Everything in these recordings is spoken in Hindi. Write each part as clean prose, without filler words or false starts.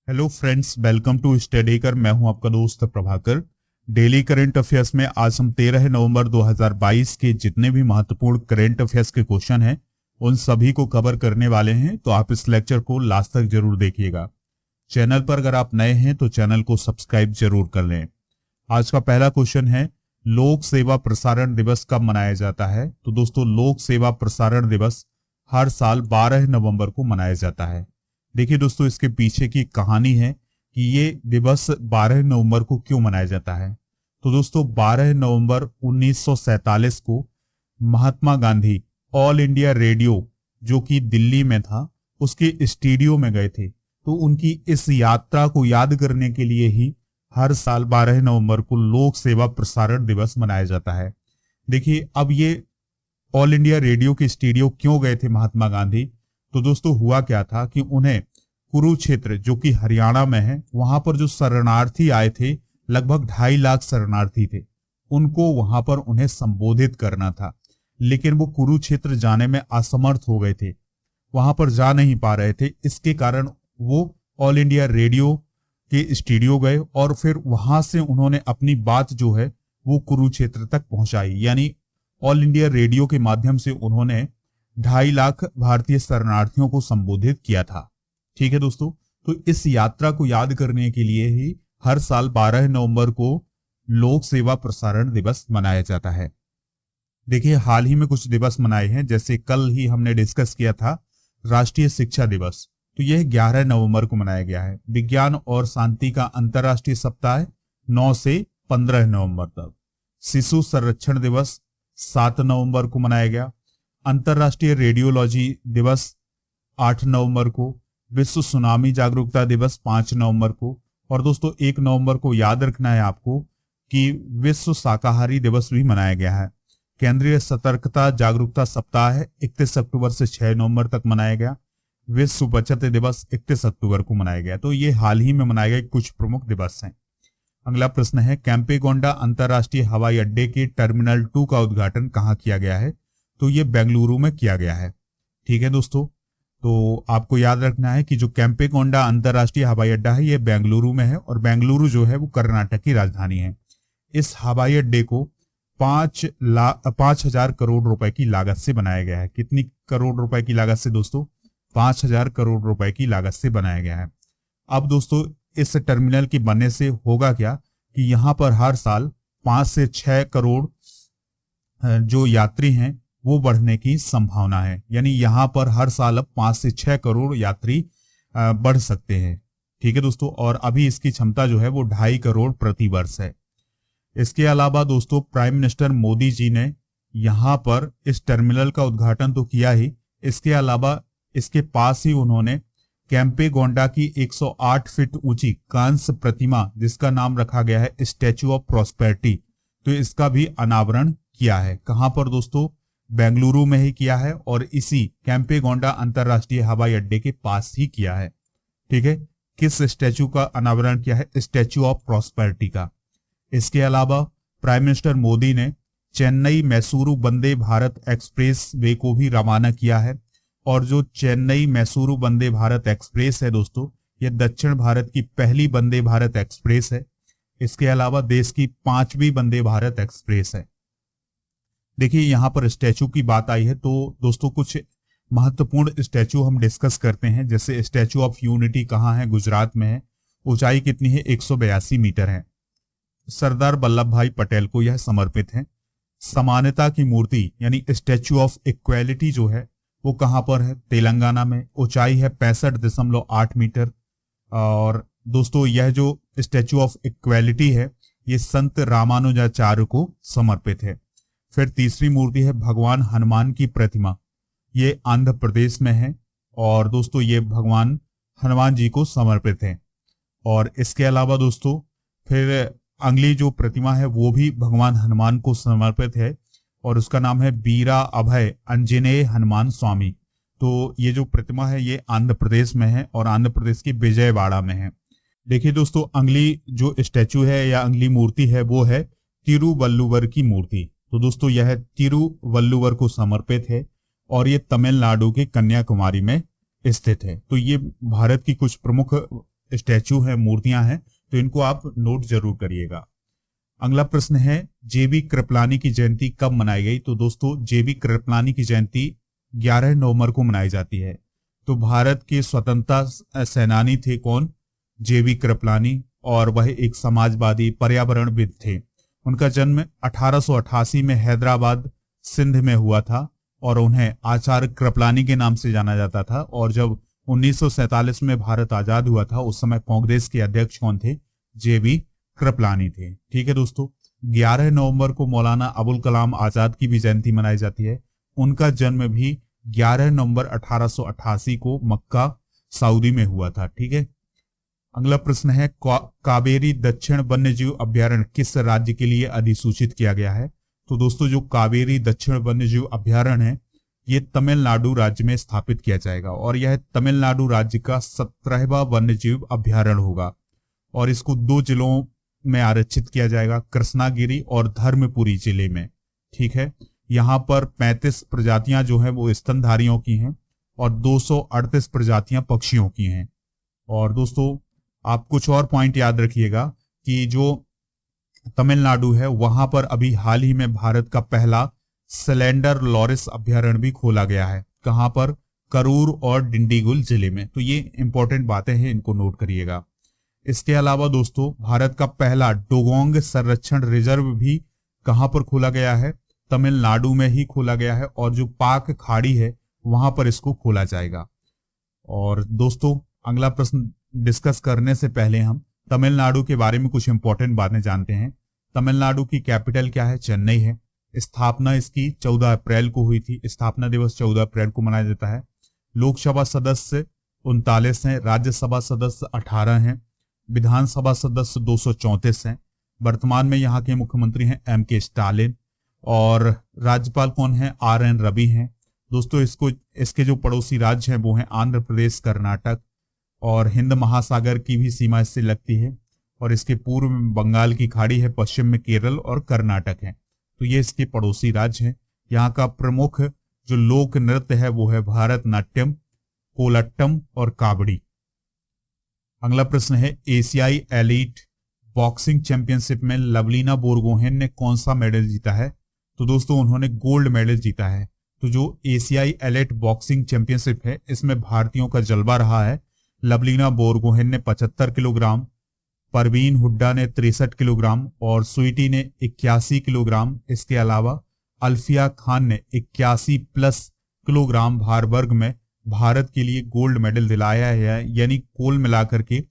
Hello friends, welcome to study कर। मैं हूं आपका दोस्त प्रभाकर। डेली करंट अफेयर्स में आज हम 13 नवंबर 2022 के जितने भी महत्वपूर्ण करंट अफेयर्स के क्वेश्चन हैं उन सभी को कवर करने वाले हैं, तो आप इस लेक्चर को लास्ट तक जरूर देखिएगा। चैनल पर अगर आप नए हैं तो चैनल को सब्सक्राइब जरूर कर लें। आज का पहला क्वेश्चन है, लोक सेवा प्रसारण दिवस कब मनाया जाता है? तो दोस्तों, लोक सेवा प्रसारण दिवस हर साल 12 नवंबर को मनाया जाता है। देखिए दोस्तों, इसके पीछे की कहानी है कि ये दिवस 12 नवंबर को क्यों मनाया जाता है। तो दोस्तों, 12 नवंबर 1947 को Mahatma Gandhi all India radio, जो कि दिल्ली में था, उसके स्टूडियो में गए थे। तो उनकी इस यात्रा को याद करने के लिए ही हर साल 12 नवंबर को लोक सेवा प्रसारण दिवस मनाया जाता है। देखिए, अब ये ऑल इंडिया रेडियो के स्टूडियो क्यों गए थे महात्मा गांधी? तो दोस्तों, हुआ क्या था कि उन्हें कुरुक्षेत्र, जो कि हरियाणा में है, वहां पर जो शरणार्थी आए थे, लगभग 2.5 लाख शरणार्थी थे, उनको वहां पर उन्हें संबोधित करना था। लेकिन वो कुरुक्षेत्र जाने में असमर्थ हो गए थे, वहां पर जा नहीं पा रहे थे। इसके कारण वो ऑल इंडिया रेडियो के स्टूडियो गए और फिर वहां से उन्होंने अपनी बात जो है वो कुरुक्षेत्र तक पहुंचाई। यानी ऑल इंडिया रेडियो के माध्यम से उन्होंने 2.5 लाख भारतीय शरणार्थियों को संबोधित किया था। ठीक है दोस्तों, तो इस यात्रा को याद करने के लिए ही हर साल 12 नवंबर को लोक सेवा प्रसारण दिवस मनाया जाता है। देखिए, हाल ही में कुछ दिवस मनाए हैं, जैसे कल ही हमने डिस्कस किया था राष्ट्रीय शिक्षा दिवस, तो यह 11 नवंबर को मनाया गया है। विज्ञान और शांति का अंतर्राष्ट्रीय सप्ताह 9 से 15 नवंबर तक। शिशु संरक्षण दिवस 7 नवंबर को मनाया गया। अंतर्राष्ट्रीय रेडियोलॉजी दिवस 8 नवंबर को। विश्व सुनामी जागरूकता दिवस 5 नवंबर को। और दोस्तों, 1 नवंबर को याद रखना है आपको कि विश्व शाकाहारी दिवस भी मनाया गया है। केंद्रीय सतर्कता जागरूकता सप्ताह 31 अक्टूबर से 6 नवंबर तक मनाया गया। विश्व बचत दिवस 31 अक्टूबर को मनाया गया। तो ये हाल ही में मनाए गए कुछ प्रमुख दिवस हैं। अगला प्रश्न है, केम्पेगौड़ा अंतर्राष्ट्रीय हवाई अड्डे के टर्मिनल 2 का उद्घाटन कहाँ किया गया है? तो ये बेंगलुरु में किया गया है। ठीक है दोस्तों, तो आपको याद रखना है कि जो केम्पेगौड़ा अंतर्राष्ट्रीय हवाई अड्डा है ये बेंगलुरु में है, और बेंगलुरु जो है वो कर्नाटक की राजधानी है। इस हवाई अड्डे को 5,000 करोड़ रुपए की लागत से बनाया गया है। कितनी करोड़ रुपए की लागत से दोस्तों? 5,000 करोड़ रुपए की लागत से बनाया गया है। अब दोस्तों, इस टर्मिनल के बनने से होगा क्या कि यहाँ पर हर साल 5 से 6 करोड़ जो यात्री हैं वो बढ़ने की संभावना है। यानी यहाँ पर हर साल अब 5 से 6 करोड़ यात्री बढ़ सकते हैं। ठीक है दोस्तों, और अभी इसकी क्षमता जो है वो 2.5 करोड़ प्रति वर्ष है। इसके अलावा दोस्तों, प्राइम मिनिस्टर मोदी जी ने यहाँ पर इस टर्मिनल का उद्घाटन तो किया ही, इसके अलावा इसके पास ही उन्होंने केम्पेगौड़ा की 108 फीट ऊंची कांस्य प्रतिमा, जिसका नाम रखा गया है स्टैचू ऑफ प्रॉस्पेरिटी, तो इसका भी अनावरण किया है। कहां पर दोस्तों? बेंगलुरु में ही किया है, और इसी केम्पेगौड़ा अंतर्राष्ट्रीय हवाई अड्डे के पास ही किया है। ठीक है, किस स्टैचू का अनावरण किया है? स्टैचू ऑफ प्रॉस्पेरिटी का। इसके अलावा प्राइम मिनिस्टर मोदी ने चेन्नई मैसूरू वंदे भारत एक्सप्रेस वे को भी रवाना किया है। और जो चेन्नई मैसूरू वंदे भारत एक्सप्रेस है दोस्तों, यह दक्षिण भारत की पहली वंदे भारत एक्सप्रेस है। इसके अलावा देश की 5वीं वंदे भारत एक्सप्रेस है। देखिए, यहाँ पर स्टैचू की बात आई है तो दोस्तों, कुछ महत्वपूर्ण स्टैचू हम डिस्कस करते हैं। जैसे स्टैचू ऑफ यूनिटी कहाँ है? गुजरात में है। ऊंचाई कितनी है? 182 मीटर है। सरदार वल्लभ भाई पटेल को यह समर्पित है। समानता की मूर्ति यानी स्टैचू ऑफ इक्वालिटी जो है वो कहां पर है? तेलंगाना में। ऊंचाई है 65.8 मीटर। और दोस्तों, यह जो स्टैचू ऑफ इक्वालिटी है ये संत रामानुजाचार्य को समर्पित है। फिर तीसरी मूर्ति है भगवान हनुमान की प्रतिमा, ये आंध्र प्रदेश में है, और दोस्तों ये भगवान हनुमान जी को समर्पित है। और इसके अलावा दोस्तों, फिर अगली जो प्रतिमा है वो भी भगवान हनुमान को समर्पित है, और उसका नाम है वीरा अभय अंजनेय हनुमान स्वामी। तो ये जो प्रतिमा है ये आंध्र प्रदेश में है, और आंध्र प्रदेश की विजयवाड़ा में है। देखिए दोस्तों, अगली जो स्टैचू है या अगली मूर्ति है वो है तिरुवल्लुवर की मूर्ति। तो दोस्तों, यह तिरुवल्लुवर को समर्पित है, और ये तमिलनाडु के कन्याकुमारी में स्थित है। तो ये भारत की कुछ प्रमुख स्टैचू है, मूर्तियां हैं, तो इनको आप नोट जरूर करिएगा। अगला प्रश्न है जेबी कृपलानी की जयंती कब मनाई गई? तो दोस्तों जेबी कृपलानी की जयंती 11 नवंबर को मनाई जाती है। तो भारत के स्वतंत्रता सेनानी थे कौन? जेबी कृपलानी, और वह एक समाजवादी पर्यावरणविद थे। उनका जन्म 1888 में हैदराबाद सिंध में हुआ था और उन्हें आचार्य कृपलानी के नाम से जाना जाता था। और जब 1947 में भारत आजाद हुआ था उस समय कांग्रेस के अध्यक्ष कौन थे? जेबी कृपलानी थे। ठीक है दोस्तों, 11 नवंबर को मौलाना अबुल कलाम आजाद की भी जयंती मनाई जाती है। उनका जन्म भी 11 नवंबर 1888 को मक्का सऊदी में हुआ था। ठीक है, अगला प्रश्न है कावेरी दक्षिण वन्यजीव अभ्यारण्य किस राज्य के लिए अधिसूचित किया गया है? तो दोस्तों जो कावेरी दक्षिण वन्यजीव अभ्यारण्य है ये तमिलनाडु राज्य में स्थापित किया जाएगा और यह तमिलनाडु राज्य का 17वां वन्यजीव अभ्यारण्य होगा और इसको 2 जिलों में आरक्षित किया जाएगा, कृष्णागिरी और धर्मपुरी जिले में। ठीक है, यहाँ पर 35 प्रजातियां जो है वो स्तनधारियों की हैं और 238 प्रजातियां पक्षियों की हैं। और दोस्तों आप कुछ और पॉइंट याद रखिएगा कि जो तमिलनाडु है वहां पर अभी हाल ही में भारत का पहला सिलेंडर लॉरिस अभ्यारण्य भी खोला गया है। कहां पर? करूर और डिंडीगुल जिले में। तो ये इंपॉर्टेंट बातें हैं, इनको नोट करिएगा। इसके अलावा दोस्तों भारत का पहला डुगोंग संरक्षण रिजर्व भी कहां पर खोला गया है? तमिलनाडु में ही खोला गया है और जो पाक खाड़ी है वहां पर इसको खोला जाएगा। और दोस्तों अगला प्रश्न डिस्कस करने से पहले हम तमिलनाडु के बारे में कुछ इंपॉर्टेंट बातें जानते हैं। तमिलनाडु की कैपिटल क्या है? चेन्नई है। स्थापना इसकी 14 अप्रैल को हुई थी। स्थापना दिवस 14 अप्रैल को मनाया जाता है। लोकसभा सदस्य 39 हैं, राज्यसभा सदस्य 18 हैं, विधानसभा सदस्य 234 हैं। वर्तमान में यहाँ के मुख्यमंत्री हैं M.K. स्टालिन और राज्यपाल कौन है? R.N. रवि हैं। दोस्तों इसके जो पड़ोसी राज्य हैं वो हैं आंध्र प्रदेश, कर्नाटक और हिंद महासागर की भी सीमा इससे लगती है और इसके पूर्व में बंगाल की खाड़ी है, पश्चिम में केरल और कर्नाटक है। तो ये इसके पड़ोसी राज्य हैं। यहाँ का प्रमुख जो लोक नृत्य है वो है भारतनाट्यम, कोलट्टम और कावड़ी। अगला प्रश्न है एशियाई एलीट बॉक्सिंग चैंपियनशिप में लवलीना बोरगोहेन ने कौन सा मेडल जीता है? तो दोस्तों उन्होंने गोल्ड मेडल जीता है। तो जो एशियाई एलीट बॉक्सिंग चैंपियनशिप है इसमें भारतीयों का जलवा रहा है। लवलीना बोरगोहेन ने 75 किलोग्राम, परवीन हुड्डा ने 63 किलोग्राम और स्वीटी ने 81 किलोग्राम। इसके अलावा अल्फिया खान ने 81 प्लस किलोग्राम भार वर्ग में भारत के लिए गोल्ड मेडल दिलाया है। यानी कुल मिलाकर के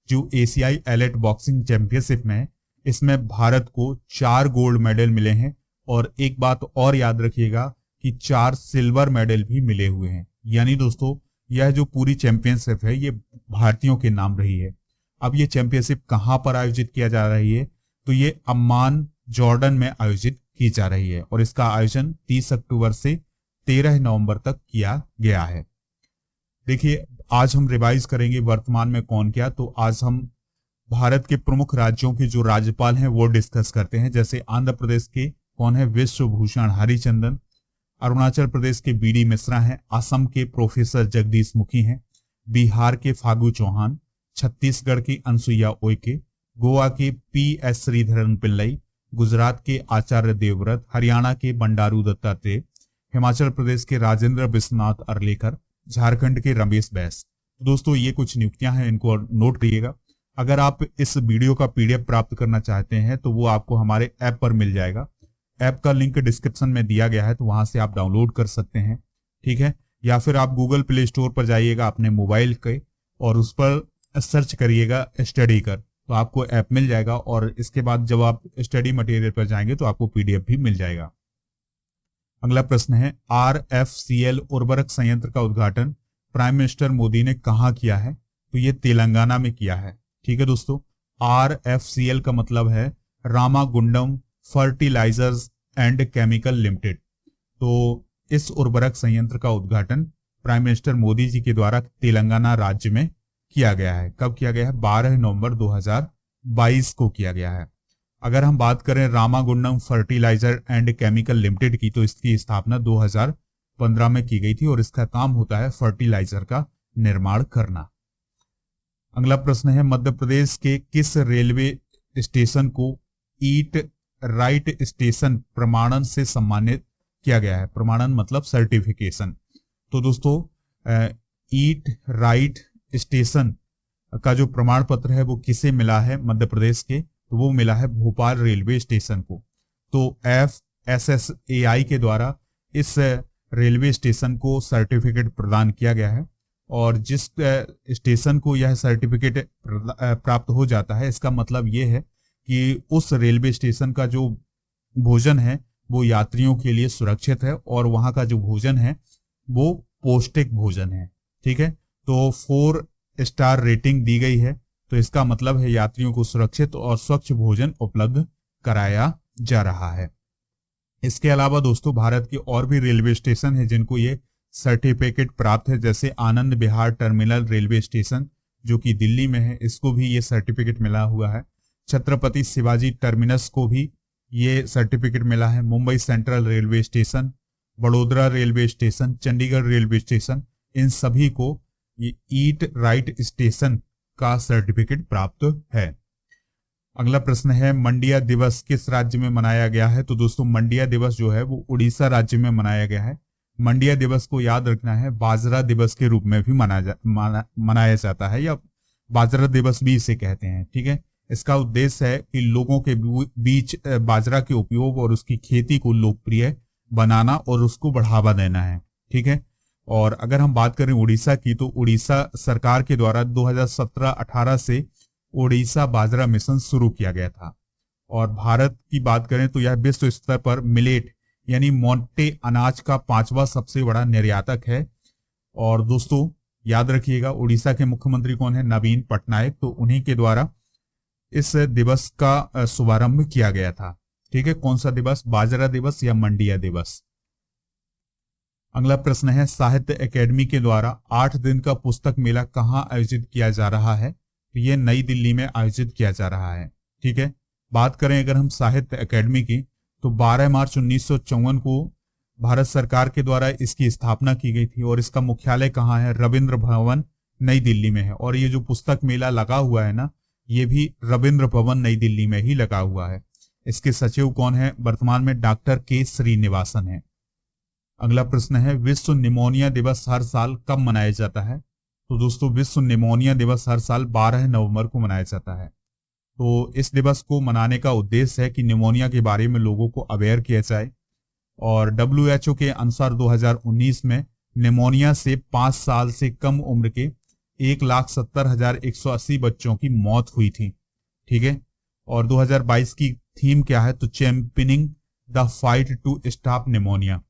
जो एशियाई एलीट बॉक्सिंग चैंपियनशिप में इसमें भारत को 4 गोल्ड मेडल मिले हैं और एक बात और याद रखिएगा कि 4 सिल्वर मेडल भी मिले हुए हैं। यानी दोस्तों यह जो पूरी चैंपियनशिप है ये भारतीयों के नाम रही है। अब ये चैंपियनशिप कहां पर आयोजित किया जा रही है? तो ये अम्मान जॉर्डन में आयोजित की जा रही है और इसका आयोजन 30 अक्टूबर से 13 नवंबर तक किया गया है। देखिए आज हम रिवाइज करेंगे वर्तमान में कौन क्या। तो आज हम भारत के प्रमुख राज्यों के जो राज्यपाल हैं वो डिस्कस करते हैं। जैसे आंध्र प्रदेश के कौन है? विश्वभूषण हरिचंदन। अरुणाचल प्रदेश के बी.डी. मिश्रा हैं। असम के प्रोफेसर जगदीश मुखी हैं। बिहार के फागू चौहान। छत्तीसगढ़ की अनसुईया उइके। गोवा के P.S. श्रीधरन पिल्लई। गुजरात के आचार्य देवव्रत। हरियाणा के बंडारू दत्तात्रेय। हिमाचल प्रदेश के राजेंद्र विश्वनाथ अर्लेकर। झारखंड के रमेश बैस। दोस्तों ये कुछ नियुक्तियां हैं, इनको नोट करिएगा। अगर आप इस वीडियो का PDF प्राप्त करना चाहते हैं तो वो आपको हमारे ऐप पर मिल जाएगा। ऐप का लिंक डिस्क्रिप्शन में दिया गया है तो वहां से आप डाउनलोड कर सकते हैं। ठीक है, या फिर आप गूगल प्ले स्टोर पर जाइएगा अपने मोबाइल के और उस पर सर्च करिएगा स्टडी कर, तो आपको ऐप मिल जाएगा और इसके बाद जब आप स्टडी मटेरियल पर जाएंगे तो आपको PDF भी मिल जाएगा। अगला प्रश्न है RFCL उर्वरक संयंत्र का उद्घाटन प्राइम मिनिस्टर मोदी ने कहां किया है? तो ये तेलंगाना में किया है। ठीक है दोस्तों, RFCL का मतलब है Ramagundam fertilizers and chemical limited. तो इस उर्वरक संयंत्र का उद्घाटन प्राइम मिनिस्टर मोदी जी के द्वारा तेलंगाना राज्य में किया गया है। कब किया गया है? 12 नवंबर 2022 को किया गया है। अगर हम बात करें Ramagundam fertilizer and chemical limited की तो इसकी स्थापना 2015 में की गई थी और इसका काम होता है फर्टिलाइजर का निर्माण करना। अगला प्रश्न है मध्य प्रदेश के किस रेलवे स्टेशन को ईट राइट स्टेशन प्रमाणन से सम्मानित किया गया है? प्रमाणन मतलब सर्टिफिकेशन। तो दोस्तों ईट राइट स्टेशन का जो प्रमाण पत्र है वो किसे मिला है मध्य प्रदेश के? तो वो मिला है भोपाल रेलवे स्टेशन को। तो FSSAI के द्वारा इस रेलवे स्टेशन को सर्टिफिकेट प्रदान किया गया है, और जिस स्टेशन को यह सर्टिफिकेट प्राप्त हो जाता है, इसका मतलब ये है कि उस रेलवे स्टेशन का जो भोजन है वो यात्रियों के लिए सुरक्षित है, और वहां का जो भोजन है वो पौष्टिक भोजन है। ठीक है, तो 4 स्टार रेटिंग दी गई है, तो इसका मतलब है यात्रियों को सुरक्षित और स्वच्छ भोजन उपलब्ध कराया जा रहा है। इसके अलावा दोस्तों भारत के और भी रेलवे स्टेशन है जिनको ये सर्टिफिकेट प्राप्त है, जैसे Anand Vihar terminal railway station जो कि दिल्ली में है, इसको भी ये सर्टिफिकेट मिला हुआ है। छत्रपति शिवाजी टर्मिनस को भी ये सर्टिफिकेट मिला है। Mumbai central railway station, Vadodara railway station, Chandigarh railway station, इन सभी को ये ईट राइट स्टेशन का सर्टिफिकेट प्राप्त है। अगला प्रश्न है मंडिया दिवस किस राज्य में मनाया गया है? तो दोस्तों मंडिया दिवस जो है वो उड़ीसा राज्य में मनाया गया है। मंडिया दिवस को याद रखना है बाजरा दिवस के रूप में भी मनाया जाता है, या बाजरा दिवस भी इसे कहते हैं। ठीक है, इसका उद्देश्य है कि लोगों के बीच बाजरा के उपयोग और उसकी खेती को लोकप्रिय बनाना और उसको बढ़ावा देना है। ठीक है, और अगर हम बात करें उड़ीसा की, तो उड़ीसा सरकार के द्वारा 2017-18 से उड़ीसा बाजरा मिशन शुरू किया गया था। और भारत की बात करें तो यह विश्व स्तर पर मिलेट यानी मोटे अनाज का 5वां सबसे बड़ा निर्यातक है। और दोस्तों याद रखिएगा उड़ीसा के मुख्यमंत्री कौन है? नवीन पटनायक। तो उन्हीं के द्वारा इस दिवस का शुभारंभ किया गया था। ठीक है, कौन सा दिवस? बाजरा दिवस या मंडिया दिवस। अगला प्रश्न है साहित्य अकेडमी के द्वारा 8 दिन का पुस्तक मेला कहाँ आयोजित किया जा रहा है? तो ये नई दिल्ली में आयोजित किया जा रहा है। ठीक है, बात करें अगर हम साहित्य अकेडमी की, तो 12 मार्च 1954 को भारत सरकार के द्वारा इसकी स्थापना की गई थी, और इसका मुख्यालय कहाँ है? रविंद्र भवन नई दिल्ली में है। और ये जो पुस्तक मेला लगा हुआ है ना, ये भी रविंद्र भवन नई दिल्ली में ही लगा हुआ है। इसके सचिव कौन है? वर्तमान में डॉक्टर के श्रीनिवासन है। अगला प्रश्न है विश्व निमोनिया दिवस हर साल कब मनाया जाता है? तो दोस्तों विश्व निमोनिया दिवस हर साल 12 नवंबर को मनाया जाता है। तो इस दिवस को मनाने का उद्देश्य है कि निमोनिया के बारे में लोगों को अवेयर किया जाए। और WHO के अनुसार 2019 में निमोनिया से 5 साल से कम उम्र के 1,70,180 बच्चों की मौत हुई थी। ठीक है, और 2022 की थीम क्या है? तो championing the fight to stop pneumonia.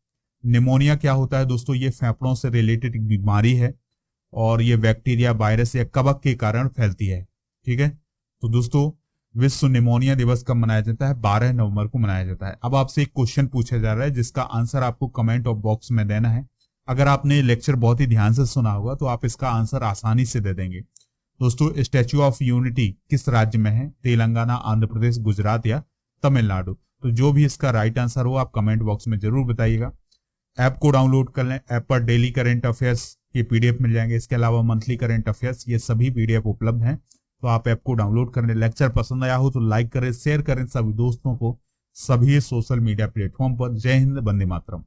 Pneumonia क्या होता है दोस्तों? ये फेफड़ों से रिलेटेड एक बीमारी है, और ये बैक्टीरिया, वायरस या कवक के कारण फैलती है। ठीक है, तो दोस्तों विश्व निमोनिया दिवस कब मनाया जाता है? 12 नवंबर को मनाया जाता है। अब आपसे एक क्वेश्चन पूछा जा रहा है जिसका आंसर आपको कमेंट बॉक्स में देना है। अगर आपने लेक्चर बहुत ही ध्यान से सुना होगा तो आप इसका आंसर आसानी से दे देंगे। दोस्तों स्टैच्यू ऑफ यूनिटी किस राज्य में है? तेलंगाना, आंध्र प्रदेश, गुजरात या तमिलनाडु? तो जो भी इसका राइट आंसर हो आप कमेंट बॉक्स में जरूर बताइएगा। ऐप को डाउनलोड कर लें। ऐप पर डेली करंट अफेयर्स के PDF मिल जाएंगे। इसके अलावा मंथली करंट अफेयर्स ये सभी PDF उपलब्ध हैं। तो आप ऐप को डाउनलोड कर लें। लेक्चर पसंद आया हो तो लाइक करें, शेयर करें सभी दोस्तों को, सभी सोशल मीडिया प्लेटफॉर्म पर। जय हिंद, वंदे मातरम।